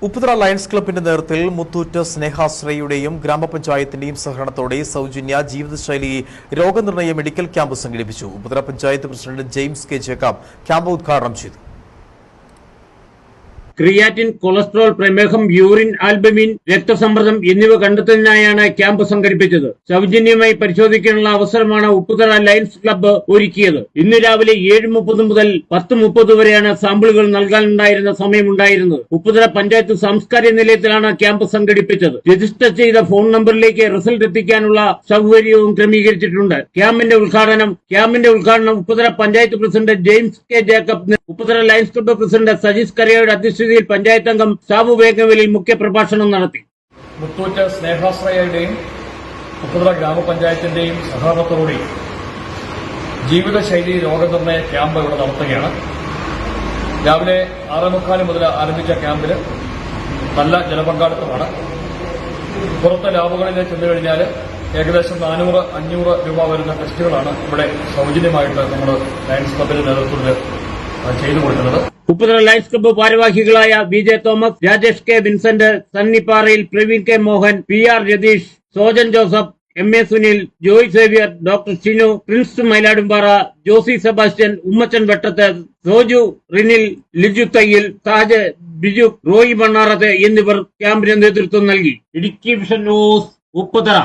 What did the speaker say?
Upputhara lions ക്ലബിന്റെ നേതൃത്വത്തിൽ മുത്തൂറ്റ് സ്നേഹാശ്രയുടെയും ഗ്രാമപഞ്ചായത്തിന്റെയും സഹകരണത്തോടെ സൗജന്യ ജീവിതശൈലി രോഗനിർണയ മെഡിക്കൽ ക്യാമ്പ് സംഘടിപ്പിച്ചു. Upputhara panchayat president James K Jacob camp ഉദ്ഘാടനം ചെയ്തു. ക്രിയാറ്റിൻ, കൊളസ്ട്രോൾ, പ്രമേഹം, യൂറിൻ ആൽബമിൻ, രക്തസമ്മർദ്ദം എന്നിവ കണ്ടെത്തുന്നതിനായാണ് ക്യാമ്പ് സംഘടിപ്പിച്ചത്. സൗജന്യമായി പരിശോധിക്കാനുള്ള അവസരമാണ് ഉപ്പുതറ ലയൺസ് ക്ലബ്ബ് ഒരുക്കിയത്. ഇന്ന് രാവിലെ 7:30 മുതൽ 10:30 വരെയാണ് സാമ്പിളുകൾ നൽകാനുണ്ടായിരുന്ന സമയമുണ്ടായിരുന്നത്. ഉപ്പുതറ പഞ്ചായത്ത് സാംസ്കാരിക നിലയത്തിലാണ് ക്യാമ്പ് സംഘടിപ്പിച്ചത്. രജിസ്റ്റർ ചെയ്ത ഫോൺ നമ്പറിലേക്ക് റിസൾട്ട് എത്തിക്കാനുള്ള സൗകര്യവും ക്രമീകരിച്ചിട്ടുണ്ട്. ക്യാമ്പിന്റെ ഉദ്ഘാടനം Upputhara panchayat president James K Jacob, Upputhara Lions club president Sajeesh കരയുടെ അധ്യക്ഷതയിൽ പഞ്ചായത്ത് അംഗം സാബു വേഗവലിൽ മുഖ്യപ്രഭാഷണം നടത്തി. മുത്തൂറ്റ് സ്നേഹാശ്രയയുടെയും ഉപ്പുതറ ഗ്രാമപഞ്ചായത്തിന്റെയും സഹകരണത്തോടെ ജീവിതശൈലി രോഗനിർണയ ക്യാമ്പ് ഇവിടെ നടത്തുകയാണ്. രാവിലെ 6:45 മുതൽ ആരംഭിച്ച ക്യാമ്പിൽ നല്ല ജനപങ്കാളിത്തമാണ്. പുറത്തെ ലാബുകളിൽ ചെന്നു കഴിഞ്ഞാൽ ഏകദേശം 400-500 രൂപ വരുന്ന ടെസ്റ്റുകളാണ് ഇവിടെ സൗജന്യമായിട്ട് നമ്മൾ ലയൺസ് ക്ലബിന്റെ നേതൃത്വത്തിൽ ചെയ്തു കൊടുക്കുന്നത്. ഉപ്പുതറ ലയൺസ് ക്ലബ്ബ് ഭാരവാഹികളായ V J Thomas, Rajesh K Vincent, സണ്ണിപ്പാറയിൽ, Praveen K Mohan, P R Ratheesh, Sojan Joseph, M A Sunil, Joy Xavier, doctor Shinu, Prince Mayiladumpara, Josy Sebastian, Ummachan Vettath, Soju, Rinil, Liju Thayyil, Taj, Biju, Roy Mannarath എന്നിവർ ക്യാമ്പിന് നേതൃത്വം നൽകി. Idukki Vision News, Upputhara.